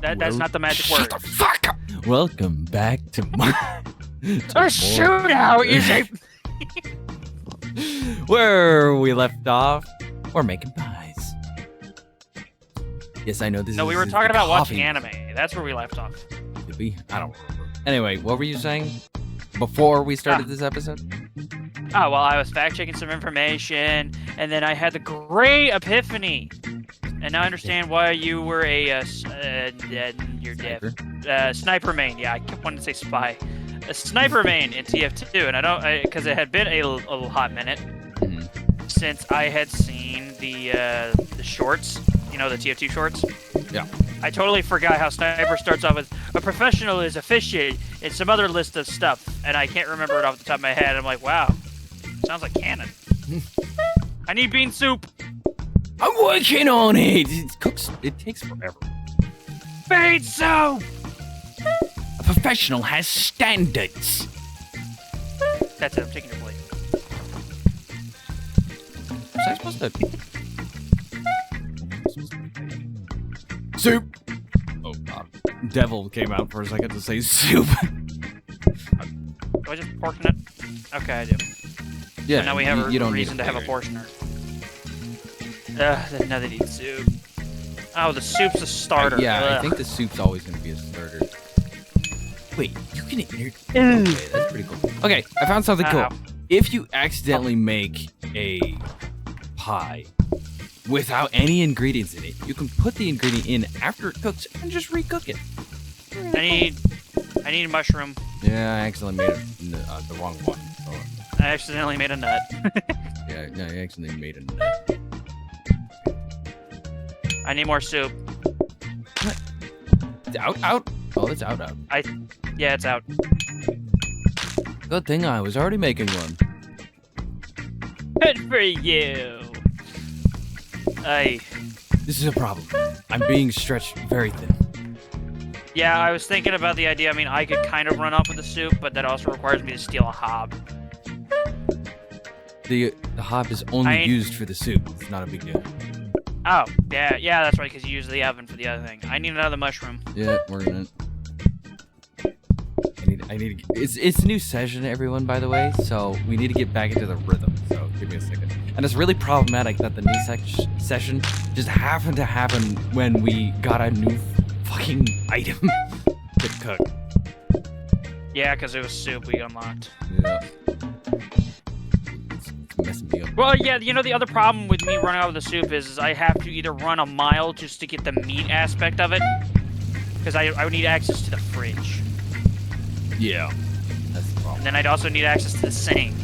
That's not the magic word. Shut the fuck up! Welcome back to my... A shootout, you say? Where we left off, we're making pies. Yes, I know this is... No, we were talking about watching anime. That's where we left off. Did we? I don't remember. Anyway, what were you saying before we started this episode? Oh, well, I was fact-checking some information, and then I had the great epiphany. And now I understand why you were a sniper main. Yeah, I kept wanting to say spy. A sniper main in TF2, and I don't, because it had been a little hot minute since I had seen the shorts. You know, the TF2 shorts. Yeah. I totally forgot how sniper starts off with a professional is efficient and some other list of stuff, and I can't remember it off the top of my head. I'm like, wow, sounds like canon. I need bean soup. I'm working on it. It takes forever. Bean soup. A professional has standards. That's it. I'm taking your plate. Was I supposed to? Soup. Oh god. Devil came out for a second to say soup. Do I just portion it? Okay, I do. Yeah. So now we have a don't reason to have a portioner. Now they need soup. Oh, the soup's a starter. Yeah, Ugh. I think the soup's always going to be a starter. Wait, you can eat it. Okay, that's pretty cool. Okay, I found something cool. If you accidentally make a pie without any ingredients in it, you can put the ingredient in after it cooks and just recook it. I need mushroom. Yeah, I accidentally made the wrong one. Oh. I accidentally made a nut. Yeah, no, I accidentally made a nut. I need more soup. What? It's out? Oh, it's out. Yeah, it's out. Good thing I was already making one. Good for you. This is a problem. I'm being stretched very thin. Yeah, I was thinking about the idea. I mean, I could kind of run off with the soup, but that also requires me to steal a hob. The hob is only used for the soup. It's not a big deal. Oh, yeah, that's right, because you use the oven for the other thing. I need another mushroom. Yeah, we're in it. I need to it's a new session, everyone, by the way, so we need to get back into the rhythm, so give me a second. And it's really problematic that the new session just happened to happen when we got a new fucking item to cook. Yeah, because it was soup we unlocked. Yeah. Messing me up. Well, yeah, you know, the other problem with me running out with the soup is I have to either run a mile just to get the meat aspect of it, because I would need access to the fridge. Yeah, that's the problem. And then I'd also need access to the sink.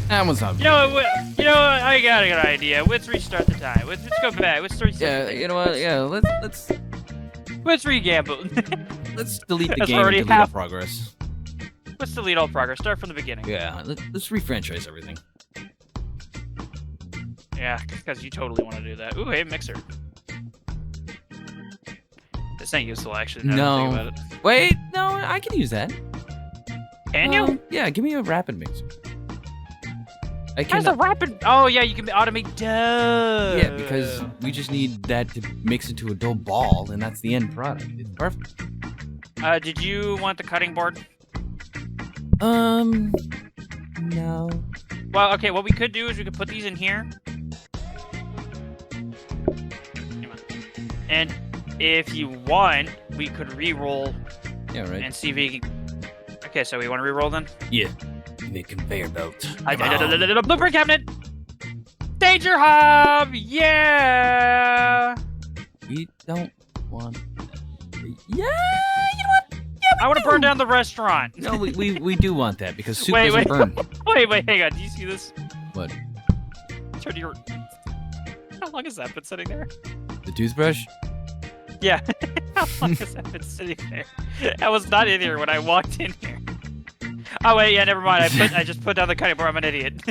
That one's not. You know what? I got a good idea. Let's restart the time. Let's go back. Let's start. Yeah, you know what? Yeah, let's re-gamble. Let's delete the That's game and already delete all happened. progress. Let's delete all progress. Start from the beginning. Yeah, let's refranchise everything. Yeah, because you totally want to do that. Ooh, hey, mixer. This ain't useful, actually. Now that I think about it. Wait, no, I can use that. Can you? Yeah, give me a rapid mixer. I can. How's a rapid? Oh, yeah, you can automate dough. Yeah, because we just need that to mix into a dough ball, and that's the end product. It's perfect. Did you want the cutting board? No. Well, okay, what we could do is we could put these in here. And if you want, we could re-roll. Yeah, right. And see if we can... Okay, so we want to re-roll then? Yeah. You need a conveyor belt. Blueprint cabinet! Danger hob! Yeah! We don't want that. Yeah, you know what? Yeah, I want to burn down the restaurant. No, we do want that because soup wait, doesn't burn. Wait, hang on. Do you see this? What? Turn your... How long has that been sitting there? The toothbrush? Yeah. How long has that been sitting there? I was not in here when I walked in here. Oh wait, yeah, never mind. I just put down the cutting board. I'm an idiot.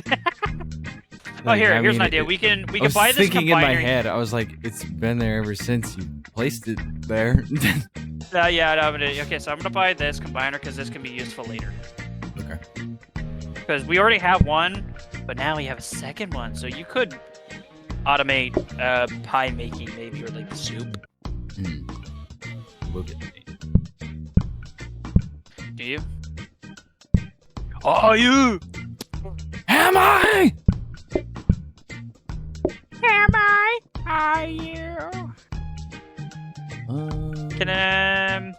Oh, here's an idea. We can buy this combiner. I was thinking in my head. I was like, it's been there ever since you placed it there. Yeah, no, I'm an idiot. Okay, so I'm gonna buy this combiner because this can be useful later. Okay. Because we already have one, but now we have a second one. So you could automate pie making, maybe, or like the soup. We'll get paid. Do you? Are you? Am I? Am I? Are you? Can I'm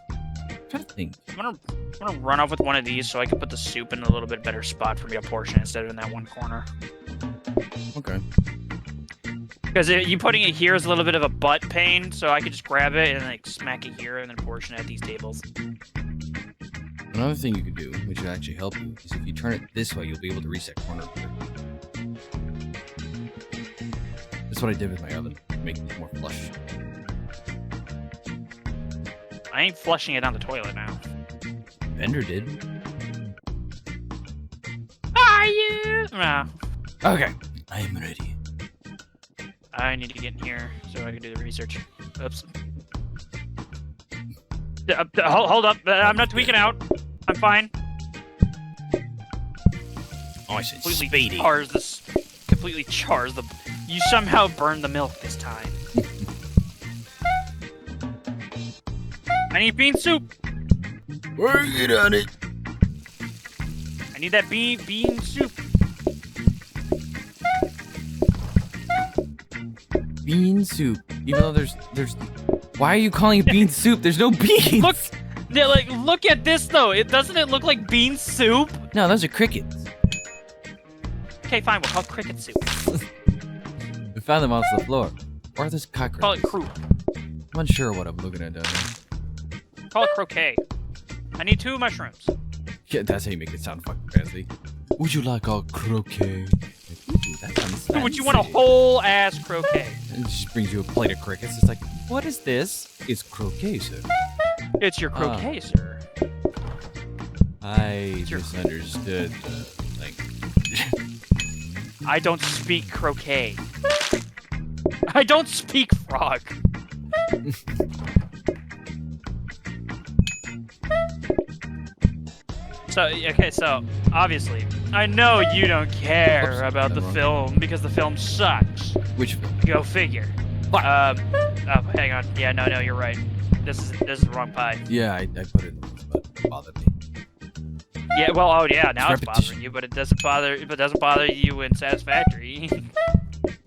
trying to think. I'm gonna run off with one of these so I can put the soup in a little bit better spot for me to portion instead of in that one corner. Okay. Because you putting it here is a little bit of a butt pain, so I could just grab it and like smack it here and then portion it at these tables. Another thing you could do, which would actually help you, is if you turn it this way, you'll be able to reach that corner better. That's what I did with my oven, to make it more flush. I ain't flushing it down the toilet now. Bender did. Are you? Nah. Okay. I am ready. I need to get in here so I can do the research. Oops. Hold up. I'm not tweaking out. I'm fine. Oh, I said Completely speedy. chars this. Completely chars the. You somehow burned the milk this time. I need bean soup. Working on it. I need that bean soup. Bean soup. Even though there's. Why are you calling it bean soup? There's no beans. Look, yeah, like look at this though. Doesn't it look like bean soup? No, those are crickets. Okay, fine. We'll call it cricket soup. We found them on the floor. Or there's cockroaches. Call it croup. I'm unsure what I'm looking at down there. Call it croquet. I need 2 mushrooms. Yeah, that's how you make it sound fucking fancy. Would you like a croquet? Ooh, that sounds fancy. Would you want a whole ass croquet? And it just brings you a plate of crickets. It's like, what is this? It's croquet, sir. It's your croquet, sir. I misunderstood the language. I don't speak croquet. I don't speak frog. So, okay, so, obviously, I know you don't care Oops, about the wrong. film because the film sucks. Which film? Go figure. What? Oh, hang on. Yeah, no, you're right. This is the wrong pie. Yeah, I put it in the spot. It bothered me. Yeah, well, oh yeah, now it's Repetition. bothering you, but it doesn't bother you in Satisfactory.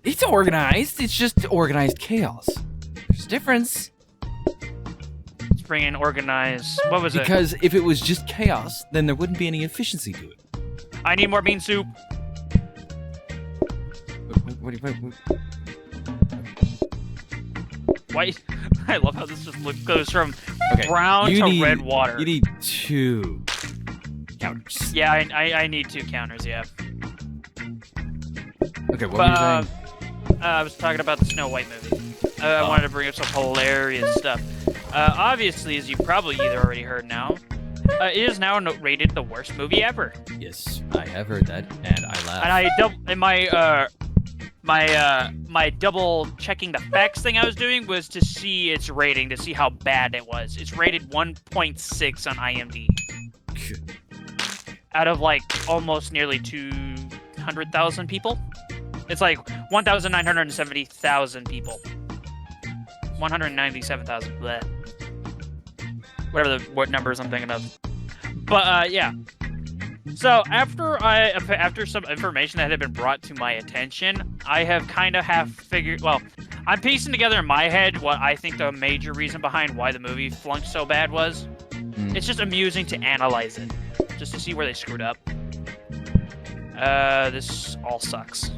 It's organized. It's just organized chaos. There's a difference. Let's bring in organized. What was it? Because if it was just chaos, then there wouldn't be any efficiency to it. I need more bean soup. What do you? Why? I love how this just goes from Okay, brown you to need- red water. You need 2 counters. Yeah, I need 2 counters. Yeah. Okay, what were you saying? I was talking about the Snow White movie. I wanted to bring up some hilarious stuff. Obviously, as you probably either already heard now, it is now rated the worst movie ever. Yes, I have heard that, and I laughed. And my double checking the facts thing I was doing was to see its rating, to see how bad it was. It's rated 1.6 on IMDb. Out of like almost nearly 200,000 people. It's like 1,970,000 people. 197,000. Bleh. Whatever what numbers I'm thinking of. But yeah. So after some information that had been brought to my attention, I have kind of figured. Well, I'm piecing together in my head what I think the major reason behind why the movie flunked so bad was. It's just amusing to analyze it, just to see where they screwed up. This all sucks.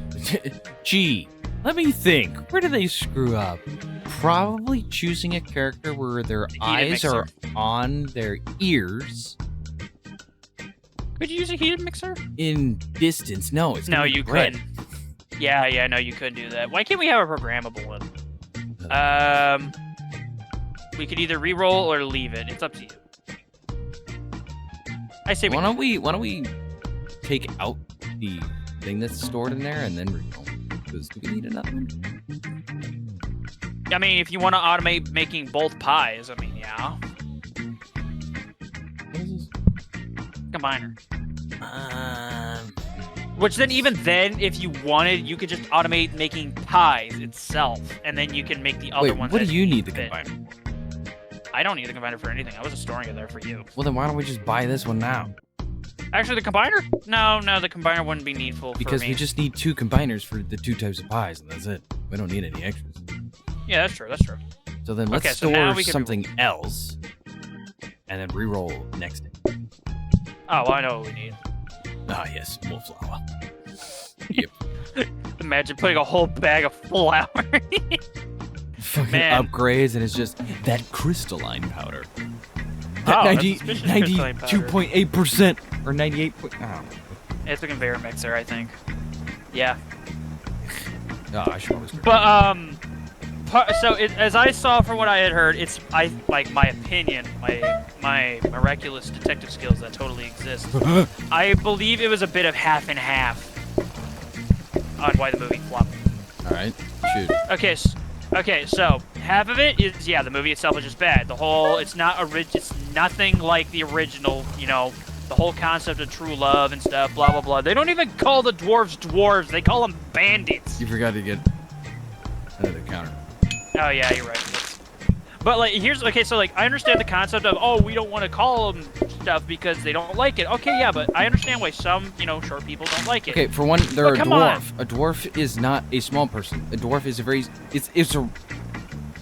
Gee, let me think. Where did they screw up? Probably choosing a character where their eyes are on their ears. Could you use a heated mixer? In distance. No, it's No, gonna be you red. couldn't. Yeah, no, you couldn't do that. Why can't we have a programmable one? We could either re-roll or leave it. It's up to you. I say we. Why don't we take out the thing that's stored in there and then re-roll? Because do we need another one? I mean, if you want to automate making both pies, I mean, yeah. What is this? Combiner. Which then, even then, if you wanted, you could just automate making pies itself, and then you can make the other Wait, ones. what do as you need the fit. combiner? I don't need the combiner for anything. I was just storing it there for you. Well, then why don't we just buy this one now? Actually, the combiner? No, the combiner wouldn't be needful Because for me. we just need 2 combiners for the 2 types of pies, and that's it. We don't need any extras. Yeah, that's true. That's true. So then let's Okay, so now store we can something else, and then re-roll next. Oh, well, I know what we need. Ah, yes, more flour. Yep. Imagine putting a whole bag of flour. Fucking Man. upgrades, and it's just that crystalline powder. Oh, That that's suspicious crystalline powder. 92.8% or 98. Oh. It's a conveyor mixer, I think. Yeah. Oh, I should always. But so as I saw from what I had heard, like my opinion, my miraculous detective skills that totally exist. I believe it was a bit of half and half on why the movie flopped. All right, shoot. Okay, so half of it is the movie itself is just bad. It's nothing like the original. You know, the whole concept of true love and stuff. Blah blah blah. They don't even call the dwarves. They call them bandits. You forgot to get another counter. Oh yeah, you're right. But like, so like, I understand the concept of, we don't want to call them stuff because they don't like it. Okay, yeah, but I understand why some, short people don't like it. Okay, for one, they're a come dwarf. on. A dwarf is not a small person. A dwarf is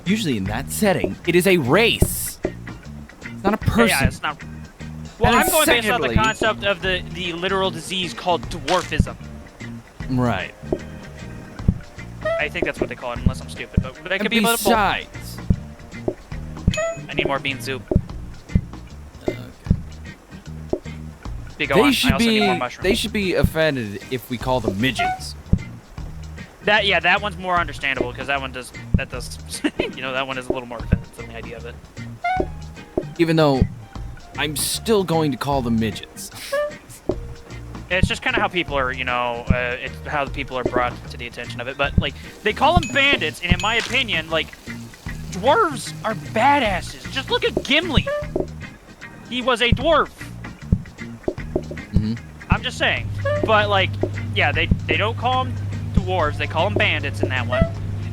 usually in that setting, it is a race. It's not a person. Yeah, it's not. Well, And I'm going based on the secondly- concept of the literal disease called dwarfism. Right. I think that's what they call it, unless I'm stupid. But that And could be about besides, I need more bean soup. Go they on. I should also need more be mushrooms. offended if we call them midgets. That one's more understandable because that does that one is a little more offensive than the idea of it. Even though I'm still going to call them midgets. It's just kind of how people are, it's how the people are brought to the attention of it. But like, they call them bandits, and in my opinion, like, dwarves are badasses. Just look at Gimli. He was a dwarf. Mhm. I'm just saying. But like, yeah, they don't call them dwarves. They call them bandits in that one.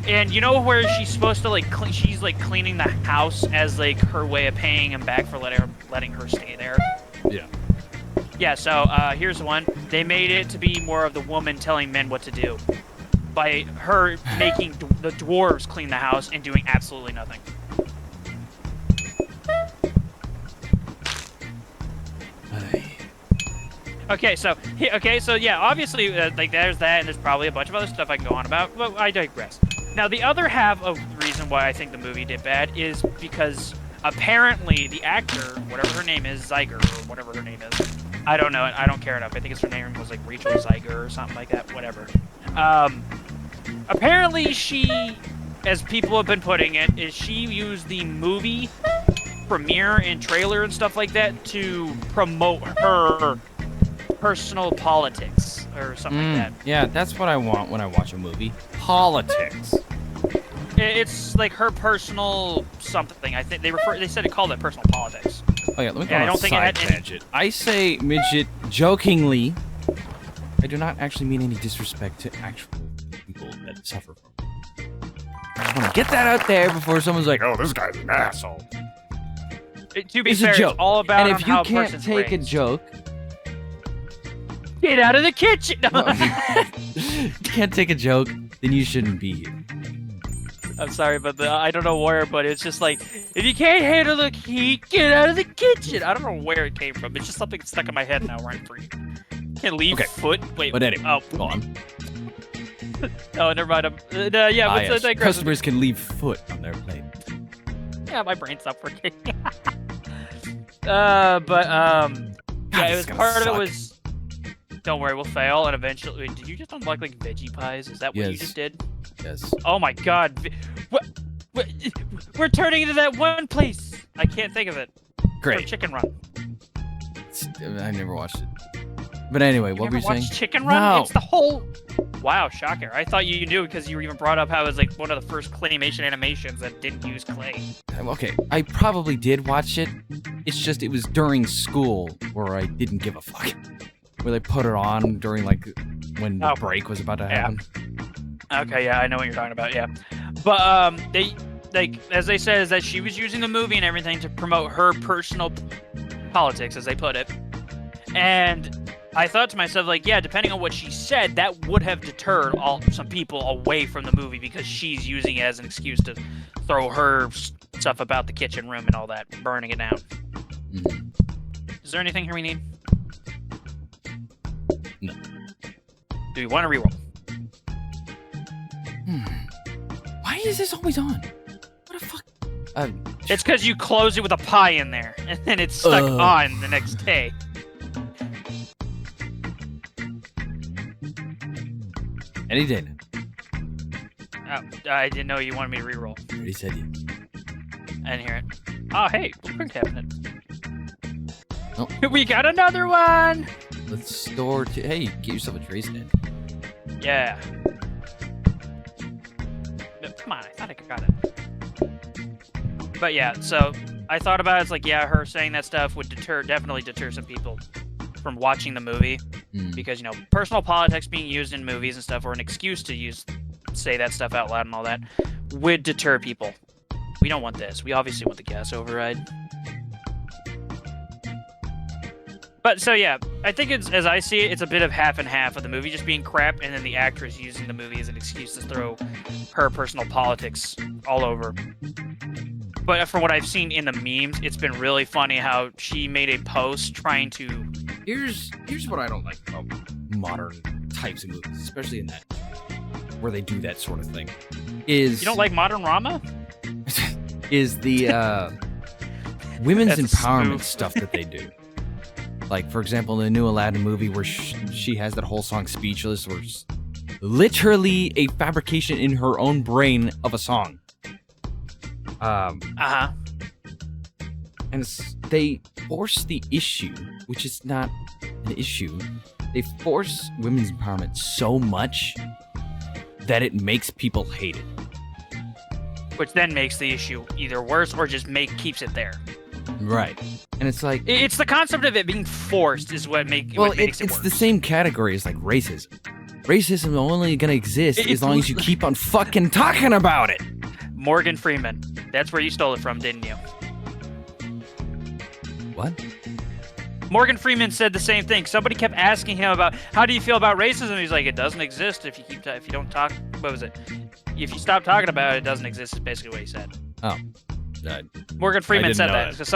And you know where she's supposed to like she's like cleaning the house as like her way of paying him back for letting her stay there. Yeah. Yeah, so here's one. They made it to be more of the woman telling men what to do by her making the dwarves clean the house and doing absolutely nothing. Okay, so yeah, obviously, like there's that, and there's probably a bunch of other stuff I can go on about, but I digress. Now, the other half of the reason why I think the movie did bad is because apparently the actor, whatever her name is, Zeiger, or whatever her name is, I don't know, I don't care enough. I think her name was like Rachel Zeiger or something like that, whatever. Apparently she, as people have been putting it, is she used the movie premiere and trailer and stuff like that to promote her personal politics or something like that. Yeah, that's what I want when I watch a movie. Politics. It's like her personal something. I think they said it called it personal politics. Oh yeah, let me go Yeah, I on don't a think it side had any- tangent. I say midget jokingly. I do not actually mean any disrespect to actual people that suffer from it. I just want to get that out there before someone's like, "Oh, this guy's an asshole." To be It's fair, a joke. it's all about and if you how a can't person's take a raised. joke, Get out of the kitchen. you can't take a joke, then you shouldn't be here. I'm sorry, but I don't know where, but it's just like, if you can't handle the heat, get out of the kitchen. I don't know where it came from. It's just something stuck in my head now rent free. Can't leave Okay. foot. Wait. But anyway, Oh, go on. oh, never mind. Yeah, Ah, what's yes. the digression? Customers can leave foot on their plate. Yeah, my brain's not working. yeah, it was this is gonna part of suck. it was. Don't worry, we'll fail, and eventually. Wait, did you just unlock like veggie pies? Is that what you Yes. just did? Yes. Oh my God! What? We're turning into that one place. I can't think of it. Or Great. Chicken Run. I never watched it. But anyway, what You were you never saying? watched Chicken Run? No. It's the whole. Wow, shocker! I thought you knew because you even brought up how it was like one of the first claymation animations that didn't use clay. Okay, I probably did watch it. It's just it was during school where I didn't give a fuck. where they put it on during like when the break was about to happen. Okay, yeah, I know what you're talking about. Yeah, but they like as they said is that she was using the movie and everything to promote her personal politics, as they put it, and I thought to myself, like, yeah, depending on what she said, that would have deterred some people away from the movie because she's using it as an excuse to throw her stuff about the kitchen room and all that, burning it down. Mm-hmm. Is there anything here we need? No. Do we want to reroll? Why is this always on? What the fuck? It's because you closed it with a pie in there, and then it's stuck on the next day. Any day now. Oh, I didn't know you wanted me to reroll. I already said you. I didn't hear it. Oh, hey, blueprint cabinet. Oh. We got another one! Let's store... Hey, get yourself a trace net. Yeah. No, come on, I thought I got it. But yeah, so I thought about it, it's like, yeah, her saying that stuff would definitely deter some people from watching the movie. Because, you know, personal politics being used in movies and stuff, or an excuse to say that stuff out loud and all that, would deter people. We don't want this. We obviously want the gas override. But, so yeah, I think it's, as I see it, it's a bit of half and half of the movie just being crap, and then the actress using the movie as an excuse to throw her personal politics all over. But from what I've seen in the memes, it's been really funny how she made a post trying to... Here's what I don't like about modern types of movies, especially in that where they do that sort of thing. Is you don't like modern Rama? Is the women's empowerment stuff that they do. Like, for example, in the new Aladdin movie where she has that whole song Speechless, where it's literally a fabrication in her own brain of a song. And they force the issue, which is not an issue. They force women's empowerment so much that it makes people hate it. Which then makes the issue either worse or just keeps it there. Right. And it's like... It's the concept of it being forced is what makes it worse. It's the same category as, like, racism. Racism is only gonna exist as long as you keep on fucking talking about it. Morgan Freeman. That's where you stole it from, didn't you? What? Morgan Freeman said the same thing. Somebody kept asking him about how do you feel about racism. He's like, it doesn't exist if you don't talk. What was it? If you stop talking about it, it doesn't exist. Is basically what he said. Oh. Morgan Freeman said that because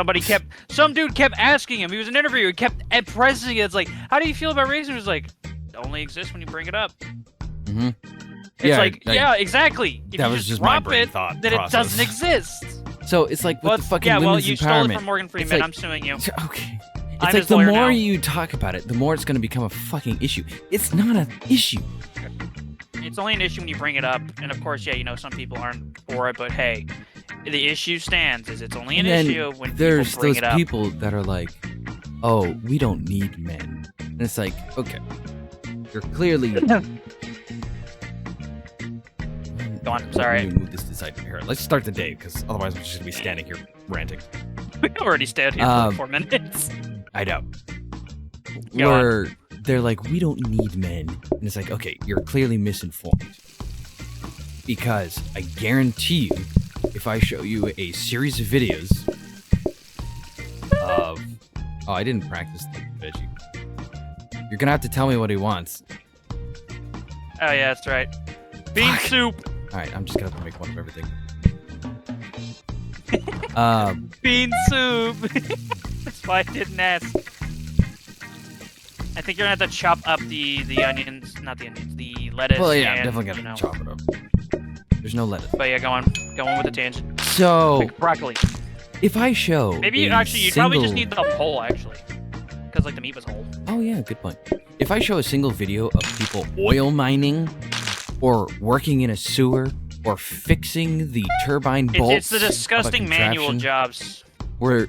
some dude kept asking him. He was an interviewer. He kept pressing it. It's like, how do you feel about racism? He's like, it only exists when you bring it up. Mm-hmm. It's yeah, exactly. If that you was just my brain thought then process. It doesn't exist. So it's like with the fucking women's you empowerment. stole it from Morgan Freeman. Like, I'm suing you. Okay. It's like the more you talk about it, the more it's going to become a fucking issue. It's not an issue. It's only an issue when you bring it up, and of course, yeah, you know, some people aren't for it, but hey, the issue stands. It's only an issue when people bring it up. There's those people that are like, oh, we don't need men. And it's like, okay, you're clearly... Go on, sorry. Let me move this to the side here. Let's start the day, because otherwise I'm just going to be standing here ranting. We already stayed here for 4 minutes. I know. Go Where on. They're like, we don't need men. And it's like, okay, you're clearly misinformed. Because I guarantee you, if I show you a series of videos of... Oh, I didn't practice the veggie. You're going to have to tell me what he wants. Oh, yeah, that's right. Bean soup! Alright, I'm just going to make fun of everything. Bean soup! That's why I didn't ask. I think you're gonna have to chop up the onions, not the onions, the lettuce. Well, yeah, I'm and, definitely gonna chop it up. There's no lettuce. But yeah, go on with the tangent. So, like broccoli. If I show maybe you probably just need the whole actually, because like the meat was whole. Oh yeah, good point. If I show a single video of people oil mining, or working in a sewer, or fixing the turbine bolts, it's the disgusting manual jobs. Where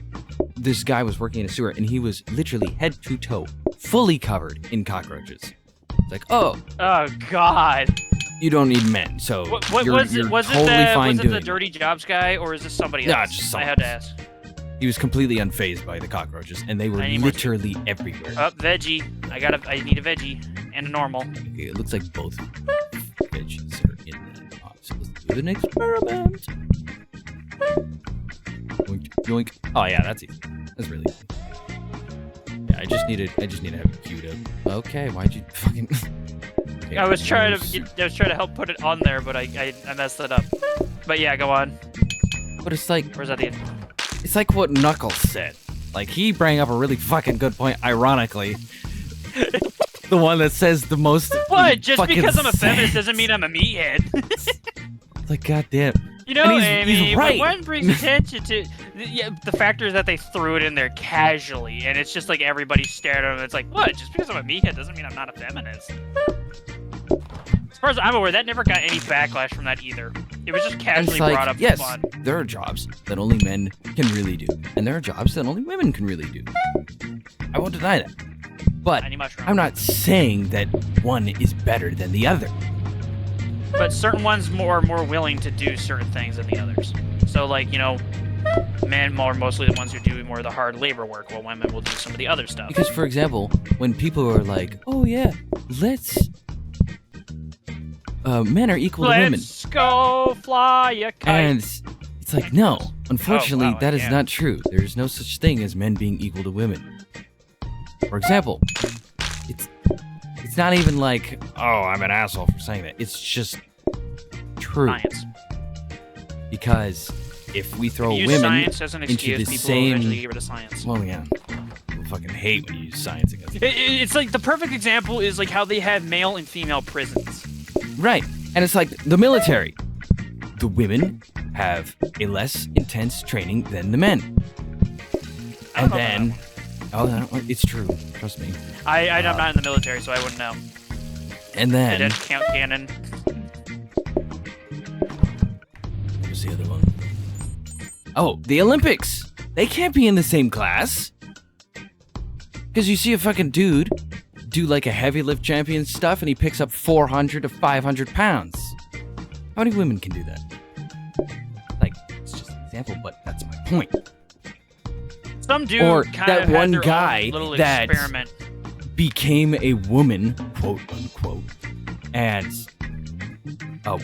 this guy was working in a sewer and he was literally head to toe, fully covered in cockroaches. It's like, oh God, you don't need men, so was you're it totally fine doing the dirty jobs guy, or is this somebody else? Nah, just someone I had to ask. He was completely unfazed by the cockroaches, and they were literally everywhere. Veggie. I need a veggie and a normal. Okay, it looks like both veggies are in that box. So let's do an experiment. Yoink, yoink. Oh yeah, that's easy. That's really easy. Yeah, I just need to have it queued up. Okay, why'd you fucking? Okay, I was trying to help put it on there, but I messed it up. But yeah, go on. But it's like, Where's that the end? it's like what Knuckles said. Like, he brought up a really fucking good point, ironically. The one that says the most. What? Just fucking because I'm a feminist sense. doesn't mean I'm a meathead. It's like, goddamn. You know, And he's Amy, right. when one brings attention to the factor is that they threw it in there casually, and it's just like everybody stared at him. It's like, what? Just because I'm a meathead doesn't mean I'm not a feminist. As far as I'm aware, that never got any backlash from that either. It was just And casually it's like, brought up yes, for fun. there are jobs that only men can really do, and there are jobs that only women can really do. I won't deny that. But Tiny mushroom. I'm not saying that one is better than the other. But certain ones are more willing to do certain things than the others. So, like, you know, men are mostly the ones who do more of the hard labor work, while women will do some of the other stuff. Because, for example, when people are like, "Oh yeah, let's," men are equal to women, Let's go fly a kite. and it's like, no, unfortunately, Oh, wow, that is yeah. not true. There is no such thing as men being equal to women. For example, it's not even like, oh, I'm an asshole for saying that. It's just true. Science. Because if we throw Use women science as an into excuse, the people will same, eventually get rid of science. well, yeah, people fucking hate when you use science against them. It's like the perfect example is like how they have male and female prisons. Right, and it's like the military. The women have a less intense training than the men, I and don't know then, oh, no, it's true. Trust me. I'm not in the military, so I wouldn't know. And They then, didn't count cannon. what was the other one? Oh, the Olympics. They can't be in the same class. Because you see a fucking dude do like a heavy lift champion stuff, and he picks up 400 to 500 pounds. How many women can do that? Like, it's just an example, but that's my point. Some dude Or kind that of had one their guy own little that- experiment. Became a woman, quote unquote, and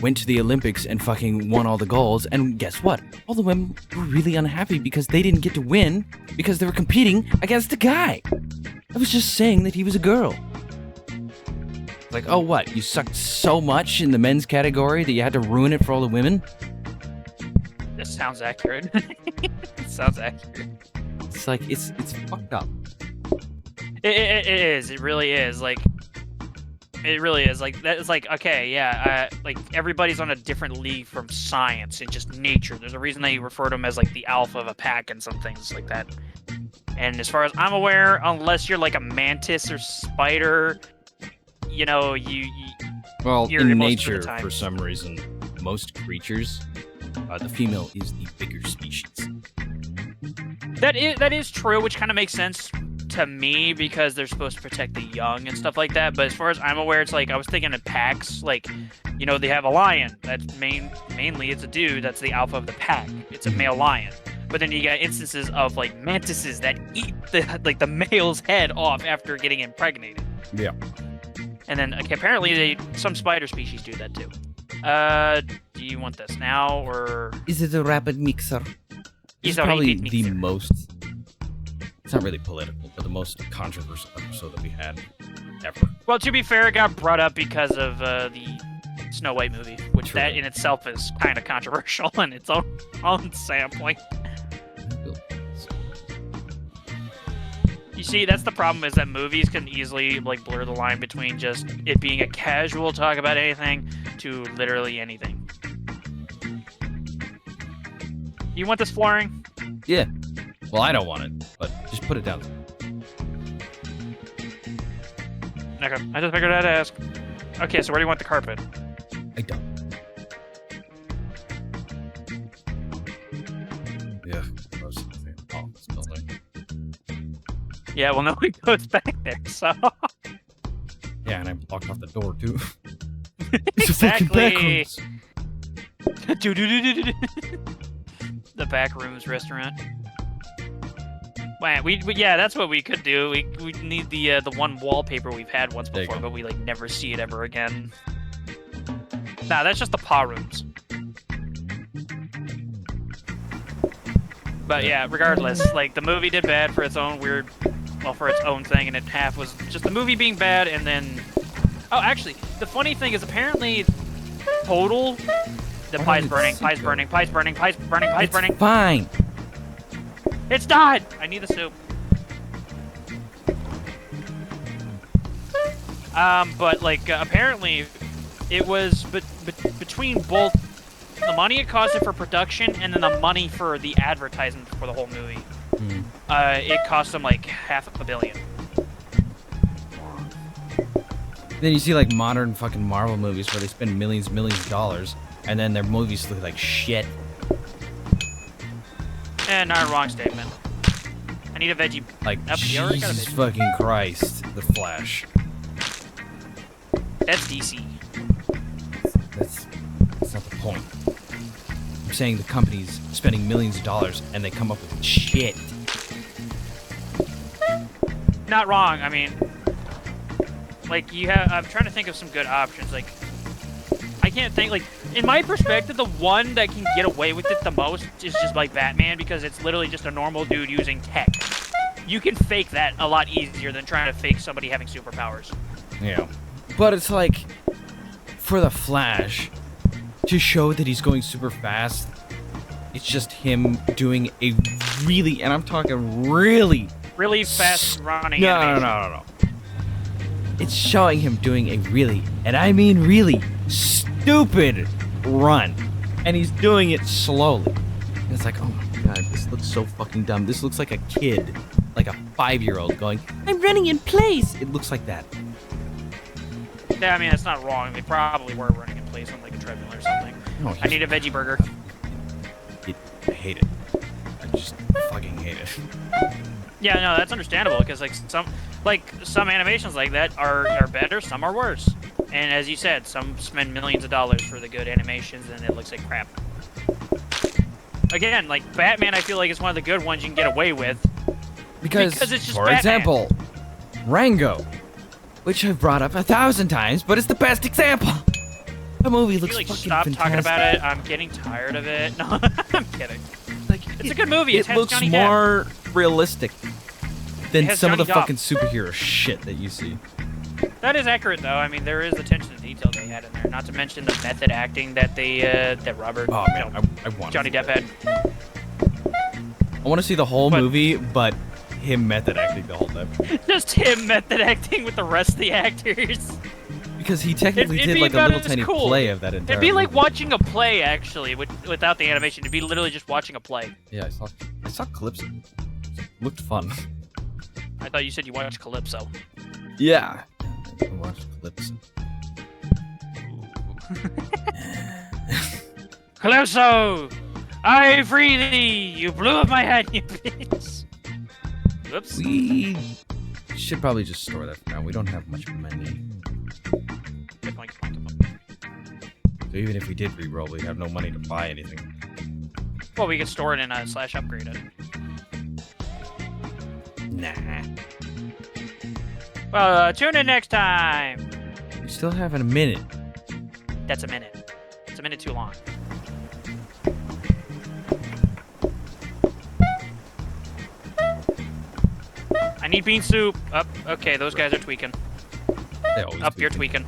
went to the Olympics and fucking won all the golds. And guess what? All the women were really unhappy because they didn't get to win because they were competing against a guy. I was just saying that he was a girl. Like, oh, what? You sucked so much in the men's category that you had to ruin it for all the women? This sounds accurate. It sounds accurate. It's like, it's fucked up. It is. It really is. Like, it really is. Like, that is like, okay, yeah, like, everybody's on a different league from science and just nature. There's a reason they refer to them as, like, the alpha of a pack and some things like that. And as far as I'm aware, unless you're, like, a mantis or spider, you know, Well, You're in most of the nature, time. for some reason, most creatures, the female is the bigger species. that is true, which kind of makes sense to me because they're supposed to protect the young and stuff like that. But as far as I'm aware, it's like I was thinking of packs. Like, you know, they have a lion. That's mainly it's a dude. That's the alpha of the pack. It's a male lion. But then you got instances of like mantises that eat the male's head off after getting impregnated. Yeah. And then apparently some spider species do that too. Do you want this now or? Is it a rapid mixer? It's It's a probably rapid the mixer. most. It's not really political, but the most controversial episode that we had ever. Well, to be fair, it got brought up because of the Snow White movie, which True. that in itself is kind of controversial in its own standpoint. You see, that's the problem is that movies can easily like blur the line between just it being a casual talk about anything to literally anything. You want this flooring? Yeah. Well, I don't want it, but just put it down. Okay, I just figured I'd ask. Okay, so where do you want the carpet? I don't. Yeah. Gross. Oh, it's building. Yeah, well, nobody goes back there, so. Yeah, and I blocked off the door too. It's a fucking Exactly. back rooms. The back rooms restaurant. Man, yeah, that's what we could do. We need the one wallpaper we've had once There you before, go. but we like never see it ever again. Nah, that's just the paw rooms. But yeah, regardless, like the movie did bad for its own weird, well, for its own thing, and half was just the movie being bad, and then, oh, actually, the funny thing is apparently total, the Why pie's did burning, it pie's seep burning, pie's burning, pie's burning, pie's It's burning. fine. It's not. I need the soup. But like apparently, it was between both the money it costed for production and then the money for the advertisement for the whole movie. Hmm. It cost them like $500 million. Then you see like modern fucking Marvel movies where they spend millions of dollars, and then their movies look like shit. And not a wrong statement. I need a veggie. Like Yep, you already got a Jesus veggie. fucking Christ, The Flash. That's DC. That's not the point. I'm saying the company's spending millions of dollars and they come up with shit. Not wrong. I mean, like you have. I'm trying to think of some good options. Like, I can't think. Like, in my perspective, the one that can get away with it the most is just like Batman because it's literally just a normal dude using tech. You can fake that a lot easier than trying to fake somebody having superpowers. Yeah. But it's like, for the Flash, to show that he's going super fast, it's just him doing a really, and I'm talking really Really fast running. No. animation. It's showing him doing a really, and I mean really, stupid run. And he's doing it slowly. And it's like, oh my god, this looks so fucking dumb. This looks like a kid, like a 5-year-old going, I'm running in place. It looks like that. Yeah, I mean, it's not wrong. They probably were running in place on like a treadmill or something. No, I need a veggie burger. I hate it. I just fucking hate it. Yeah, no, that's understandable because like some animations like that are better, some are worse. And as you said, some spend millions of dollars for the good animations and it looks like crap. Again, like Batman, I feel like is one of the good ones you can get away with. Because it's just for Batman. example, Rango, which I've brought up 1,000 times, but it's the best example. The movie Can looks you like fucking stop fantastic. talking about it? I'm getting tired of it. No, I'm kidding. Like, It's a good movie. It It has looks Johnny Depp. more realistic than It has some of the Johnny Depp. fucking superhero shit that you see. That is accurate, though. I mean, there is attention to detail they had in there. Not to mention the method acting that that Robert, Oh man, I want Johnny Depp had. I want to see the whole But- movie, but him method acting the whole time Just him method acting with the rest of the actors. because he technically It'd did be like a about little as tiny cool. play of that entire. It'd be like movie. watching a play, actually, without the animation. It'd be literally just watching a play. Yeah, I saw clips. Of it. Looked fun. I thought you said you watched Calypso. Yeah. I watched clips. Calypso! I free thee! You blew up my head, you bitch! Whoops. We should probably just store that for now. We don't have much money. Good point, good point, good point. So even if we did re-roll, we have no money to buy anything. Well, we could store it in a / upgrade it. Nah. Well, tune in next time! We still have a minute. That's a minute. It's a minute too long. I need bean soup. Up. Okay, those guys are tweaking. They always Up, do you're that. tweaking.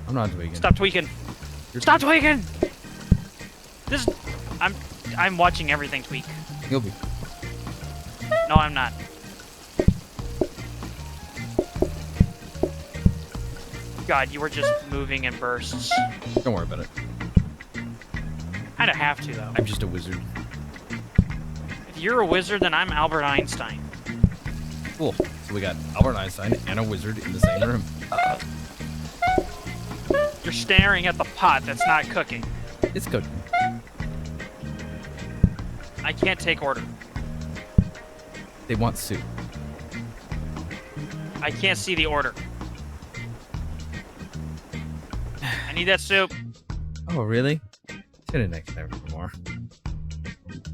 I'm not tweaking. Stop tweaking. You're Stop tweaking! This. I'm watching everything tweak. You'll be. No, I'm not. God, you were just moving in bursts. Don't worry about it. Kinda have to, though. I'm just a wizard. If you're a wizard, then I'm Albert Einstein. Cool. So we got Albert Einstein and a wizard in the same room. You're staring at the pot that's not cooking. It's good. I can't take order. They want soup. I can't see the order. I need that soup. Oh, really? Tune in next time for more.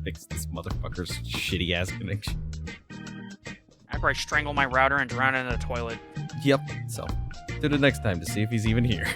Fix this motherfucker's shitty ass connection. where I strangle my router and drown it in the toilet. Yep. So, tune in next time to see if he's even here.